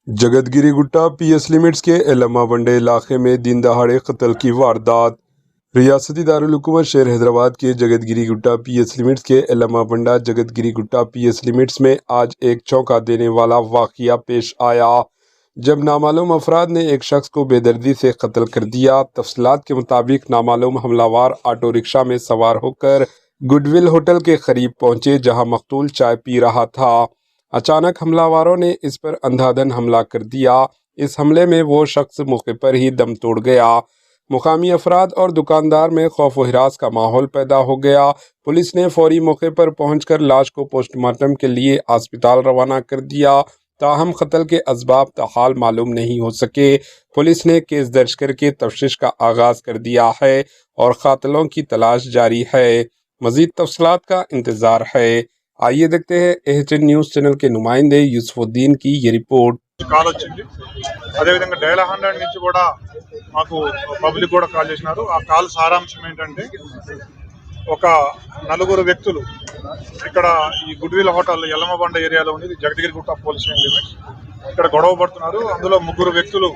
Jagathgiri Gutta PS limits के एलम्मा बंडे इलाके में दिन दहाड़े कत्ल की वारदात। रियासती दारुल हुकूमत शहर हैदराबाद के जगतगिरी गुट्टा पीएस लिमिट्स के एलम्मा बंडा जगतगिरी गुट्टा पीएस लिमिट्स में आज एक चौंका देने वाला वाक़िया पेश आया, जब नामालूम अफराद ने एक शख्स को बेदर्दी से कत्ल कर दिया। तफसीलात के मुताबिक नामालूम हमलावर ऑटो रिक्शा में सवार होकर गुडविल होटल के करीब पहुंचे, जहां मकतूल चाय पी रहा था। अचानक हमलावरों ने इस पर अंधाधुंध हमला कर दिया। इस हमले में वो शख्स मौके पर ही दम तोड़ गया। मुकामी अफराद और दुकानदार में खौफ व हिरास का माहौल पैदा हो गया। पुलिस ने फौरी मौके पर पहुंचकर लाश को पोस्टमार्टम के लिए अस्पताल रवाना कर दिया। ताहम कत्ल के असबाब ताहाल मालूम नहीं हो सके। पुलिस ने केस दर्ज करके तफ्तीश का आगाज कर दिया है और कातिलों की तलाश जारी है। मजीद तफसीलात का इंतजार है। आइए देखते हैं एचएन न्यूज़ चैनल के नुमाइंदे यूसुफुद्दीन की ये रिपोर्ट। కాల్ వచ్చింది. అదేవిధంగా డైల్ 100 నుంచి కూడా మాకు పబ్లిక్ కూడా కాల్ చేసినారు. ఆ కాల్ సారాంశం ఏంటంటే, ఒక నలుగురు వ్యక్తులు ఇక్కడ ఈ గుడ్విల్ హోటల్ యల్లమ్మబండ ఏరియాలో ఉంది, జగతగిరిగుట్ట పోలీస్ స్టేషన్ లిమిట్స్. ఇక్కడ గొడవ పడుతున్నారు. అందులో ముగ్గురు వ్యక్తులు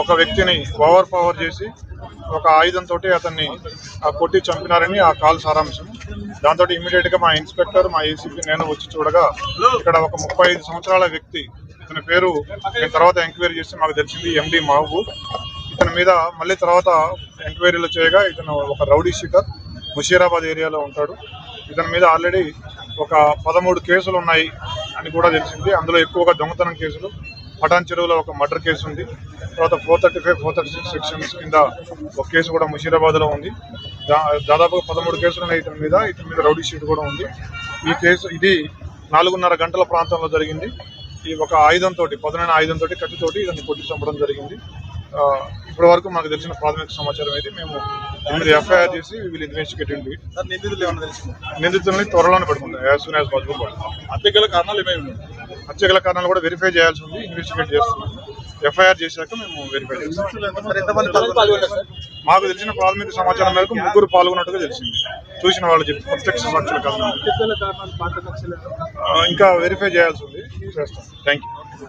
ఒక వ్యక్తిని ఓవర్ పవర్ చేసి ఒక ఆయుధంతో అతన్ని కొట్టి చంపినారని ఆ కాల్ సారాంశం. దాంతో ఇమీడియట్ గా మా ఇన్స్పెక్టర్, మా ఏసీపీ, నేను వచ్చి చూడగా ఇక్కడ ఒక 35 సంవత్సరాల వ్యక్తి, ఇతని పేరు నేను తర్వాత ఎంక్వైరీ చేసి మాకు తెలిసింది ఎండి మహబూబ్. ఇతని మీద మళ్ళీ తర్వాత ఎంక్వైరీలు చేయగా ఇతను ఒక రౌడీ షీటర్, ముషీరాబాద్ ఏరియాలో ఉంటాడు. ఇతని మీద ఆల్రెడీ ఒక 13 కేసులు ఉన్నాయి అని కూడా తెలిసింది. అందులో ఎక్కువగా దొంగతనం కేసులు, పటాన్ చెరువులో ఒక మర్డర్ కేసు ఉంది. తర్వాత 435, 436 సెక్షన్స్ కింద ఒక కేసు కూడా ముషీరాబాద్లో ఉంది. దాదాపుగా 13 కేసులు ఉన్నాయి ఇతని మీద రౌడీ షీట్ కూడా ఉంది. ఈ కేసు ఇది 4:30 గంటల ప్రాంతంలో జరిగింది. ఈ ఒక ఆయుధంతో, పదునైన ఆయుధంతో, కత్తితోటి ఇతన్ని కొట్టి చంపడం జరిగింది. ఇప్పటి వరకు మాకు తెలిసిన ప్రాథమిక సమాచారం అయితే మేము ఎఫ్ఐఆర్ చేసి వీళ్ళు ఇన్వెస్టిగేట్ అండి. నిందితుల్ని త్వరలోనే పడుకుంటాం, యాజ్ సూన్ యాజ్ పాసిబుల్. హత్యగల కారణాలు ఏమేమి ఉన్నాయి? హత్యగల కారణాలు కూడా వెరిఫై చేయాల్సి ఉంది. ఇన్వెస్టిగేట్ చేస్తున్నాం. ఎఫ్ఐఆర్ చేశాక మేము వెరిఫై చేస్తాం. మాకు తెలిసిన ప్రాథమిక సమాచారం మేరకు ముగ్గురు పాల్గొన్నట్టుగా తెలిసింది. చూసిన వాళ్ళు చెప్పి ప్రత్యక్ష సాక్షుల కారణాలు ఇంకా వెరిఫై చేయాల్సి ఉంది, చేస్తాం. Thank you.